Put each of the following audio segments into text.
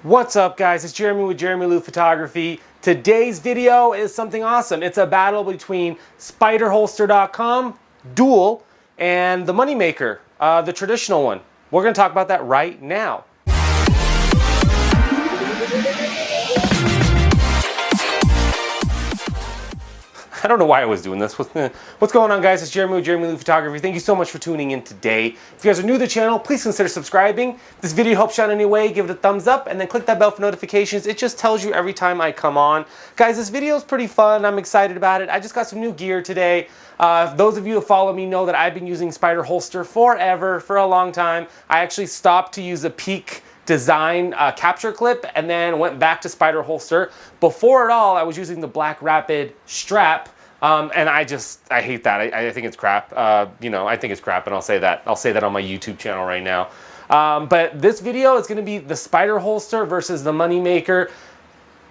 What's up, guys? It's Jeremy with Jeremy Lou Photography. Today's video is something awesome. It's a battle between spiderholster.com dual and the Moneymaker, the traditional one. We're going to talk about that right now. I don't know why I was doing this. What's going on, guys? It's Jeremy with Jeremy Lou Photography. Thank you so much for tuning in today. If you guys are new to the channel, please consider subscribing. If this video helps you out in any way, give it a thumbs up and then click that bell for notifications. It just tells you every time I come on. Guys, this video is pretty fun. I'm excited about it. I just got some new gear today. Those of you who follow me know that I've been using Spider Holster forever, for a long time. I actually stopped to use a Peak design capture clip and then went back to Spider Holster. Before it all, I was using the Blackrapid strap. And I hate that. I think it's crap. You know, I think it's crap, and I'll say that. I'll say that on my YouTube channel right now. But this video is going to be the Spider Holster versus the Moneymaker.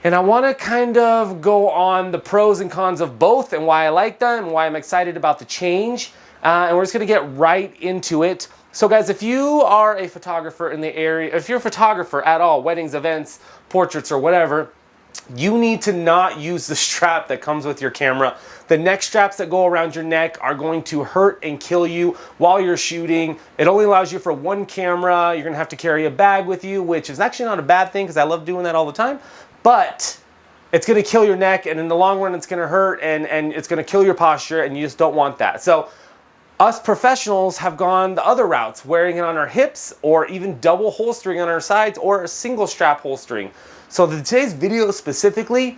And I want to kind of go on the pros and cons of both and why I like them and why I'm excited about the change. And we're just going to get right into it. So guys, if you are a photographer in the area, if you're a photographer at all, weddings, events, portraits, or whatever, you need to not use the strap that comes with your camera. The neck straps that go around your neck are going to hurt and kill you while you're shooting. It only allows you for one camera. You're gonna have to carry a bag with you, which is actually not a bad thing because I love doing that all the time, but it's gonna kill your neck, and in the long run it's gonna hurt and it's gonna kill your posture, and you just don't want that. So us professionals have gone the other routes, wearing it on our hips or even double holstering on our sides or a single strap holstering. So today's video specifically,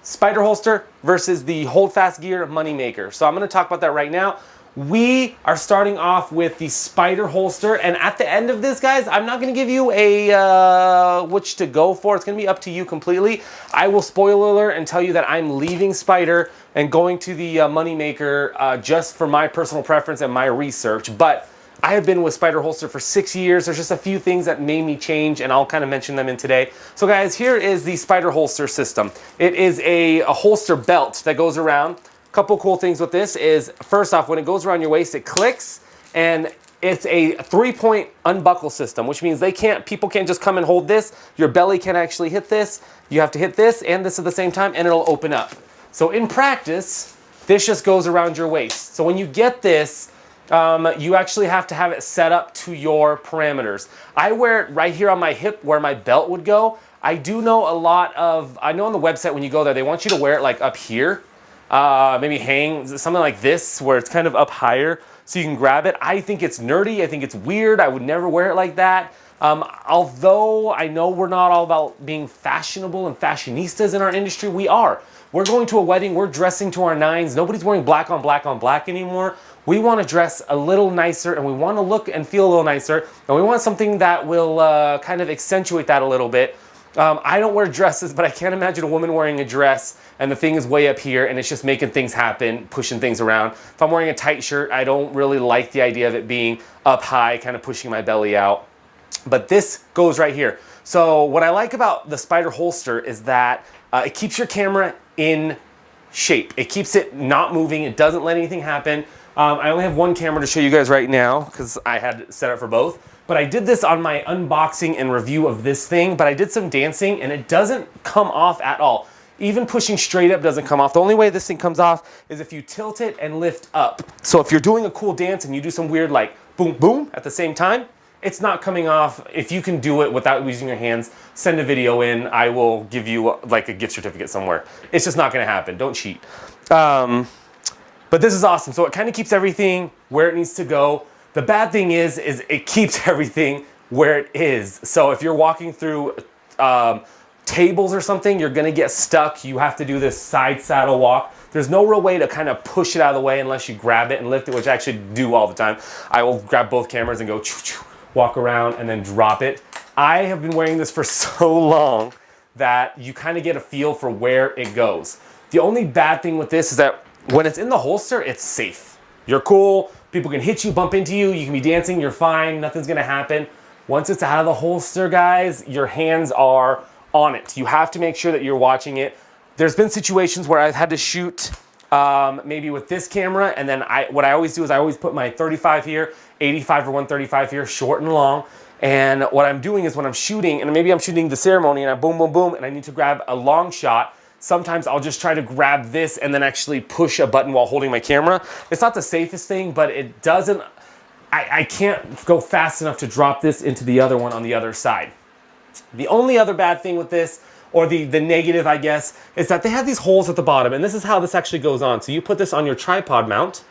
Spider Holster versus the Holdfast gear Moneymaker. So I'm going to talk about that right now. We are starting off with the Spider Holster, and at the end of this, guys, I'm not going to give you a which to go for. It's going to be up to you completely. I will spoiler alert and tell you that I'm leaving Spider and going to the Moneymaker just for my personal preference and my research. But I have been with Spider Holster for 6 years. There's just a few things that made me change, and I'll kind of mention them in today. So guys, here is the Spider Holster system. It is a holster belt that goes around. A couple cool things with this is, first off, when it goes around your waist, it clicks, and it's a 3-point unbuckle system, which means people can't just come and hold this. Your belly can actually hit this. You have to hit this and this at the same time, and it'll open up. So in practice, this just goes around your waist. So when you get this, you actually have to have it set up to your parameters. I wear it right here on my hip where my belt would go. I do know I know on the website when you go there, they want you to wear it like up here. Maybe hang something like this where it's kind of up higher so you can grab it. I think it's nerdy. I think it's weird. I would never wear it like that. Although I know we're not all about being fashionable and fashionistas in our industry, we are. We're going to a wedding, we're dressing to our nines. Nobody's wearing black on black on black anymore. We want to dress a little nicer, and we want to look and feel a little nicer, and we want something that will kind of accentuate that a little bit. I don't wear dresses, but I can't imagine a woman wearing a dress and the thing is way up here and it's just making things happen, pushing things around. If I'm wearing a tight shirt, I don't really like the idea of it being up high, kind of pushing my belly out. But this goes right here. So what I like about the Spider Holster is that it keeps your camera in shape. It keeps it not moving. It doesn't let anything happen. I only have one camera to show you guys right now because I had it set up for both. But I did this on my unboxing and review of this thing, but I did some dancing and it doesn't come off at all. Even pushing straight up doesn't come off. The only way this thing comes off is if you tilt it and lift up. So if you're doing a cool dance and you do some weird like boom, boom at the same time, it's not coming off. If you can do it without using your hands, send a video in. I will give you like a gift certificate somewhere. It's just not gonna happen. Don't cheat. But this is awesome. So it kind of keeps everything where it needs to go. The bad thing is it keeps everything where it is. So if you're walking through tables or something, you're gonna get stuck. You have to do this side saddle walk. There's no real way to kind of push it out of the way unless you grab it and lift it, which I actually do all the time. I will grab both cameras and go walk around and then drop it. I have been wearing this for so long that you kind of get a feel for where it goes. The only bad thing with this is that when it's in the holster, it's safe. You're cool. People can hit you, bump into you. You can be dancing. You're fine. Nothing's going to happen. Once it's out of the holster, guys, your hands are on it. You have to make sure that you're watching it. There's been situations where I've had to shoot maybe with this camera, and then what I always do is I always put my 35 here, 85 or 135 here, short and long, And what I'm doing is when I'm shooting, and maybe I'm shooting the ceremony and I boom, boom, boom, and I need to grab a long shot, sometimes I'll just try to grab this and then actually push a button while holding my camera. It's not the safest thing, but it doesn't, I can't go fast enough to drop this into the other one on the other side. The only other bad thing with this, or the negative, I guess, is that they have these holes at the bottom, and this is how this actually goes on. So you put this on your tripod mount,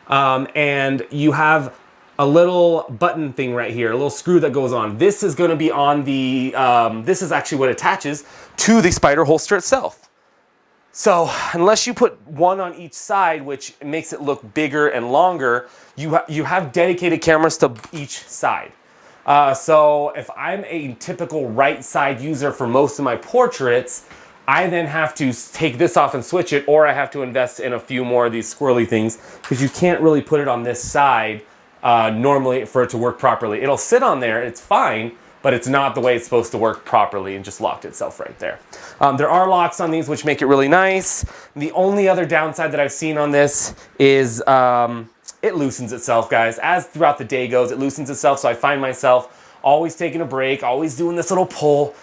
and you have a little button thing right here, a little screw that goes on. This is gonna be on the, this is actually what attaches to the Spider holster itself. So unless you put one on each side, which makes it look bigger and longer, you have dedicated cameras to each side. So if I'm a typical right side user for most of my portraits, I then have to take this off and switch it, or I have to invest in a few more of these squirrely things, because you can't really put it on this side normally for it to work properly. It'll sit on there, it's fine, but it's not the way it's supposed to work properly, and just locked itself right there. There are locks on these which make it really nice. The only other downside that I've seen on this is it loosens itself, guys. As throughout the day goes, it loosens itself, so I find myself always taking a break, always doing this little pull.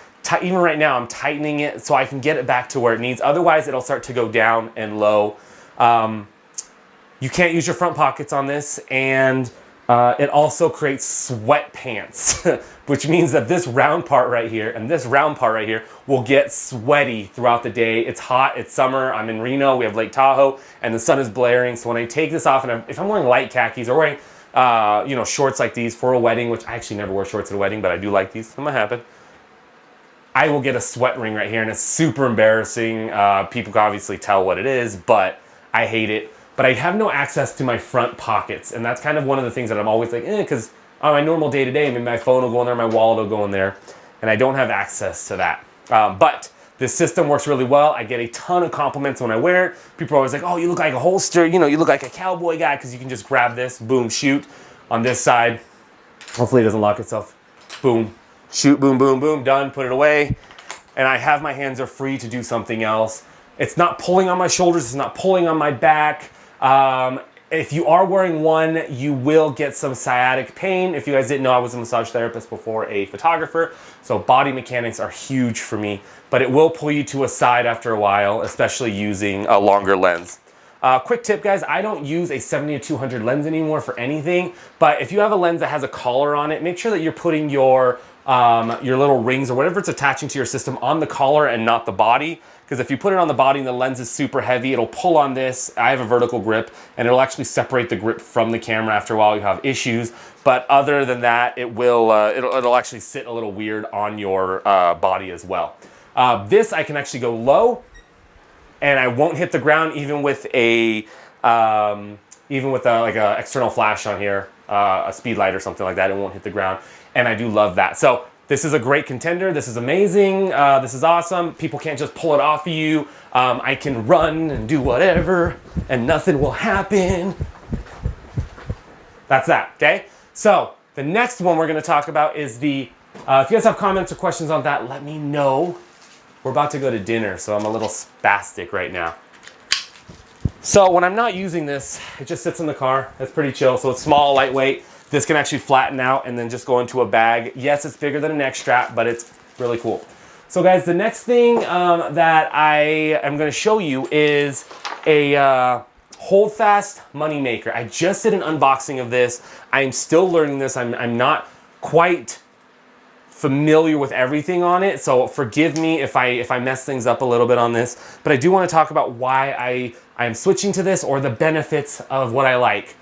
Even right now, I'm tightening it so I can get it back to where it needs. Otherwise, it'll start to go down and low. You can't use your front pockets on this, and it also creates sweat pants, which means that this round part right here and this round part right here will get sweaty throughout the day. It's hot, it's summer, I'm in Reno, we have Lake Tahoe, and the sun is blaring. So when I take this off, and if I'm wearing light khakis or wearing you know, shorts like these for a wedding, which I actually never wear shorts at a wedding, but I do like these, so I'm gonna happen. I will get a sweat ring right here, and it's super embarrassing. People can obviously tell what it is, but I hate it. But I have no access to my front pockets, and that's kind of one of the things that I'm always like, because on my normal day-to-day, maybe my phone will go in there, my wallet will go in there, and I don't have access to that. But this system works really well. I get a ton of compliments when I wear it. People are always like, oh, you look like a holster, you know, you look like a cowboy guy, because you can just grab this, boom, shoot. On this side, hopefully it doesn't lock itself, boom, shoot, boom, boom, boom, done, put it away. And I have my hands are free to do something else. It's not pulling on my shoulders, it's not pulling on my back. If you are wearing one, you will get some sciatic pain. If you guys didn't know, I was a massage therapist before a photographer, so body mechanics are huge for me, but it will pull you to a side after a while, especially using a longer lens. Quick tip, guys, I don't use a 70-200 lens anymore for anything, but if you have a lens that has a collar on it, make sure that you're putting your little rings or whatever it's attaching to your system on the collar and not the body. Because if you put it on the body and the lens is super heavy, it'll pull on this. I have a vertical grip, and it'll actually separate the grip from the camera after a while. You have issues, but other than that, it will it'll actually sit a little weird on your body as well. This I can actually go low, and I won't hit the ground even with a like a external flash on here, a speed light or something like that. It won't hit the ground, and I do love that. So this is a great contender. This is amazing. This is awesome. People can't just pull it off of you. I can run and do whatever, and nothing will happen. That's that, okay? So the next one we're gonna talk about is the, if you guys have comments or questions on that, let me know. We're about to go to dinner, so I'm a little spastic right now. So when I'm not using this, it just sits in the car. It's pretty chill, so it's small, lightweight. This can actually flatten out and then just go into a bag. Yes, it's bigger than a neck strap, but it's really cool. So guys, the next thing that I am gonna show you is a Holdfast Moneymaker. I just did an unboxing of this. I'm still learning this. I'm not quite familiar with everything on it, so forgive me if I mess things up a little bit on this, but I do want to talk about why I am switching to this, or the benefits of what I like.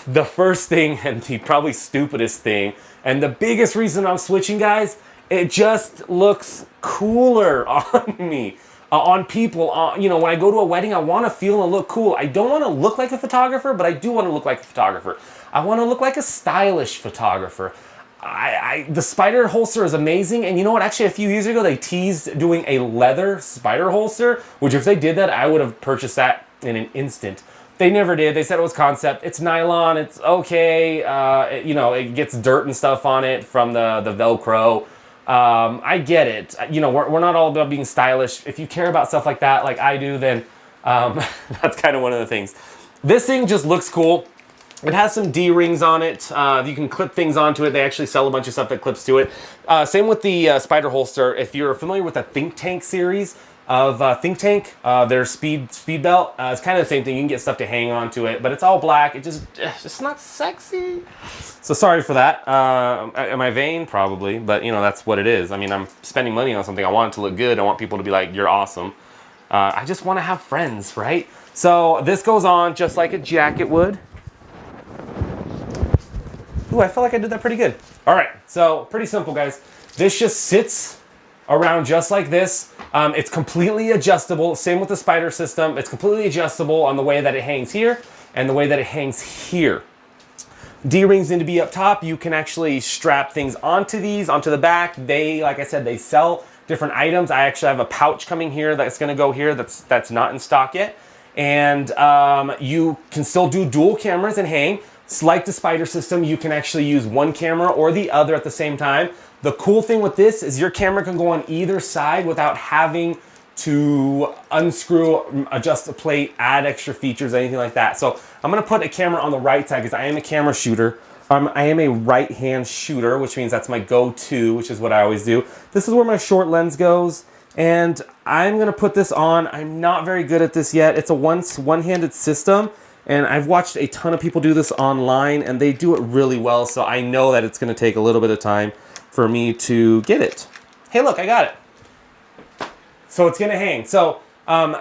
The first thing, and the probably stupidest thing, and the biggest reason I'm switching, guys, it just looks cooler on me, on people. You know, when I go to a wedding, I want to feel and look cool. I don't want to look like a photographer, but I do want to look like a photographer. I want to look like a stylish photographer. The Spider holster is amazing, and you know what? Actually, a few years ago, they teased doing a leather Spider holster, which if they did that, I would have purchased that in an instant. They never did. They said it was concept. It's nylon. It's okay. You know, it gets dirt and stuff on it from the Velcro. I get it. You know, we're not all about being stylish. If you care about stuff like that, like I do, then that's kind of one of the things. This thing just looks cool. It has some D-rings on it. You can clip things onto it. They actually sell a bunch of stuff that clips to it. Same with the Spider holster. If you're familiar with the Think Tank series of Think Tank, their speed belt, it's kind of the same thing. You can get stuff to hang onto it, but it's all black. It's just not sexy. So sorry for that. Am I vain? Probably, but you know, that's what it is. I mean, I'm spending money on something. I want it to look good. I want people to be like, you're awesome. I just want to have friends, right? So this goes on just like a jacket would. Ooh, I feel like I did that pretty good. All right, so pretty simple, guys. This just sits around just like this. It's completely adjustable. Same with the Spider system. It's completely adjustable on the way that it hangs here and the way that it hangs here. D-rings need to be up top. You can actually strap things onto these, onto the back. They, like I said, they sell different items. I actually have a pouch coming here that's gonna go here that's not in stock yet. And you can still do dual cameras and hang. It's like the Spider system, you can actually use one camera or the other at the same time. The cool thing with this is your camera can go on either side without having to unscrew, adjust the plate, add extra features, anything like that. So I'm gonna put a camera on the right side because I am a camera shooter. I am a right-hand shooter, which means that's my go-to, which is what I always do. This is where my short lens goes. And I'm gonna put this on. I'm not very good at this yet. It's a one-handed system. And I've watched a ton of people do this online and they do it really well. So I know that it's gonna take a little bit of time for me to get it. Hey, look, I got it. So it's gonna hang. So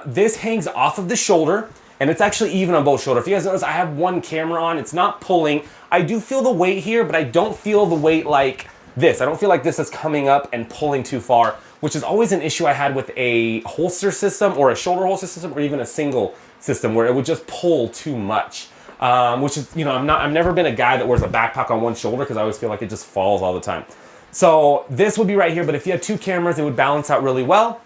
this hangs off of the shoulder and it's actually even on both shoulders. If you guys notice, I have one camera on, it's not pulling. I do feel the weight here, but I don't feel the weight like this. I don't feel like this is coming up and pulling too far, which is always an issue I had with a holster system or a shoulder holster system or even a single system where it would just pull too much. Which is, you know, I've never been a guy that wears a backpack on one shoulder because I always feel like it just falls all the time. So this would be right here, but if you had two cameras, it would balance out really well.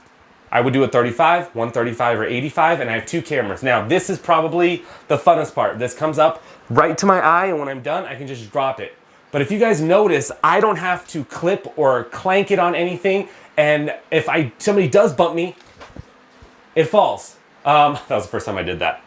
I would do a 35, 135 or 85, and I have two cameras. Now, this is probably the funnest part. This comes up right to my eye, and when I'm done, I can just drop it. But if you guys notice, I don't have to clip or clank it on anything, and if somebody does bump me, it falls. That was the first time I did that.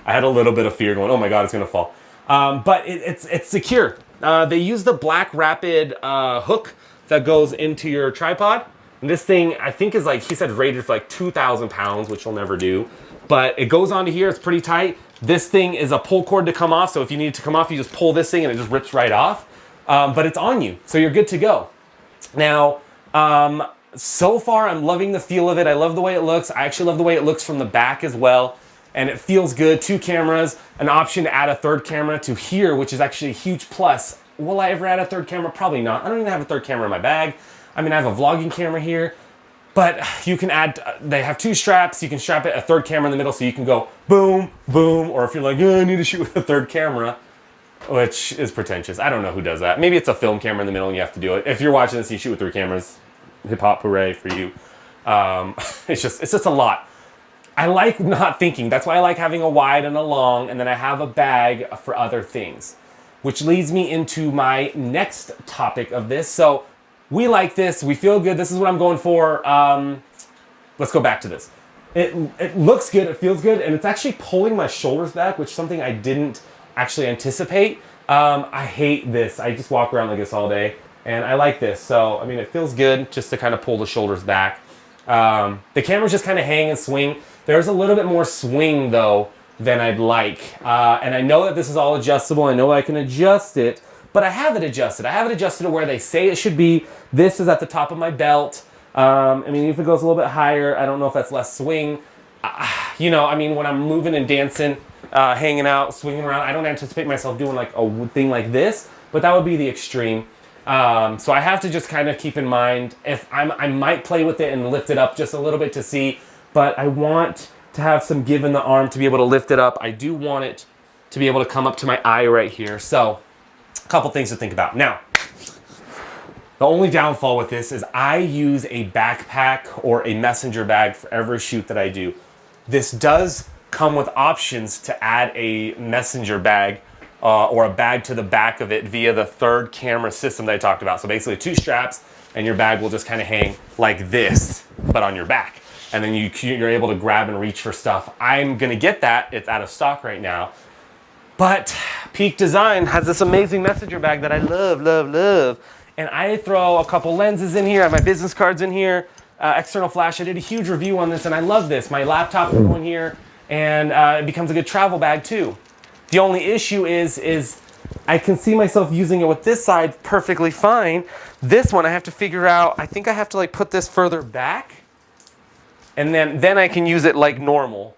I had a little bit of fear going, oh my God, it's gonna fall. But it's secure. They use the Blackrapid hook that goes into your tripod. And this thing, I think is like, he said rated for like 2,000 pounds, which you'll never do. But it goes onto here, it's pretty tight. This thing is a pull cord to come off. So if you need it to come off, you just pull this thing and it just rips right off. But it's on you, so you're good to go. Now, so far I'm loving the feel of it. I love the way it looks. I actually love the way it looks from the back as well. And it feels good. Two cameras, an option to add a third camera to here, which is actually a huge plus. Will I ever add a third camera? Probably not. I don't even have a third camera in my bag. I mean, I have a vlogging camera here, but you can add, they have two straps. You can strap it a third camera in the middle so you can go boom, boom. Or if you're like, I need to shoot with a third camera, which is pretentious. I don't know who does that. Maybe it's a film camera in the middle and you have to do it. If you're watching this and you shoot with three cameras, hip hop hooray for you. It's just a lot. I like not thinking. That's why I like having a wide and a long, and then I have a bag for other things, which leads me into my next topic of this. So we like this, we feel good, this is what I'm going for. Let's go back to this. It looks good, it feels good, and it's actually pulling my shoulders back, which is something I didn't actually anticipate. I hate this. I just walk around like this all day, and I like this. So, I mean, it feels good just to kind of pull the shoulders back. The cameras just kind of hang and swing. There's a little bit more swing, though, than I'd like. And I know that this is all adjustable. I know I can adjust it, but I have it adjusted. I have it adjusted to where they say it should be. This is at the top of my belt. I mean, if it goes a little bit higher, I don't know if that's less swing. You know, I mean, when I'm moving and dancing, hanging out, swinging around, I don't anticipate myself doing like a thing like this, but that would be the extreme. So I have to just kind of keep in mind, if I might play with it and lift it up just a little bit to see, but I want to have some give in the arm to be able to lift it up. I do want it to be able to come up to my eye right here. So a couple things to think about. Now, the only downfall with this is I use a backpack or a messenger bag for every shoot that I do. This does come with options to add a messenger bag or a bag to the back of it via the third camera system that I talked about. So basically two straps and your bag will just kind of hang like this, but on your back. And then you're able to grab and reach for stuff. I'm gonna get that, it's out of stock right now. But Peak Design has this amazing messenger bag that I love, love, love. And I throw a couple lenses in here, I have my business cards in here, external flash. I did a huge review on this and I love this. My laptop will go in here and it becomes a good travel bag too. The only issue is I can see myself using it with this side perfectly fine. This one I have to figure out, I think I have to like put this further back and then I can use it like normal.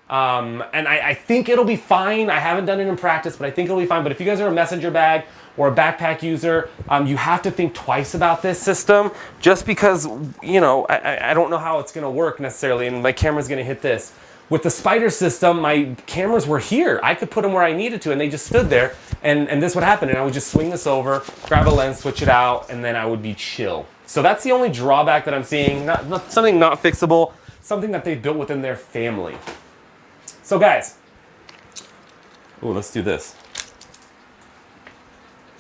And I think it'll be fine. I haven't done it in practice, but I think it'll be fine. But if you guys are a messenger bag or a backpack user, you have to think twice about this system just because, you know, I don't know how it's gonna work necessarily and my camera's gonna hit this. With the Spider system, my cameras were here. I could put them where I needed to and they just stood there and this would happen and I would just swing this over, grab a lens, switch it out, and then I would be chill. So that's the only drawback that I'm seeing, something not fixable, something that they built within their family. So guys, let's do this.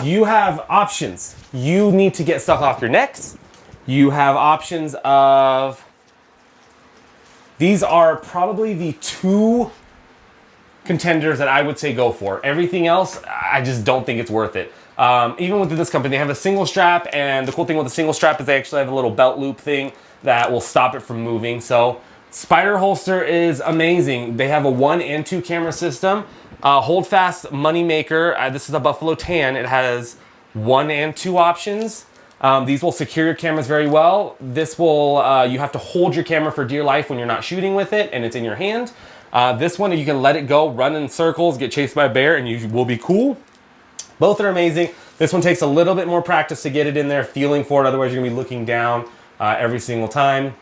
You have options. You need to get stuff off your necks. You have options of, these are probably the two contenders that I would say go for. Everything else, I just don't think it's worth it. Even with this company, they have a single strap, and the cool thing with the single strap is they actually have a little belt loop thing that will stop it from moving. So Spider holster is amazing. They have a 1 and 2 camera system. Holdfast Moneymaker, this is a Buffalo Tan. It has 1 and 2 options. These will secure your cameras very well. This will, you have to hold your camera for dear life when you're not shooting with it and it's in your hand. This one, you can let it go, run in circles, get chased by a bear, and you will be cool. Both are amazing. This one takes a little bit more practice to get it in there, feeling for it. Otherwise, you're gonna be looking down every single time.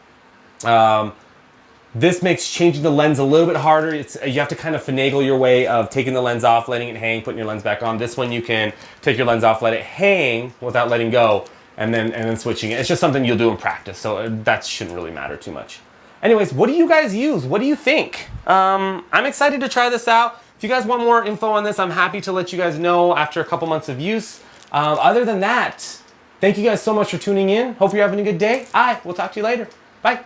This makes changing the lens a little bit harder. You have to kind of finagle your way of taking the lens off, letting it hang, putting your lens back on. This one you can take your lens off, let it hang without letting go, and then switching it. It's just something you'll do in practice, so that shouldn't really matter too much. Anyways, what do you guys use? What do you think? I'm excited to try this out. If you guys want more info on this, I'm happy to let you guys know after a couple months of use. Other than that, thank you guys so much for tuning in. Hope you're having a good day. We'll talk to you later. Bye.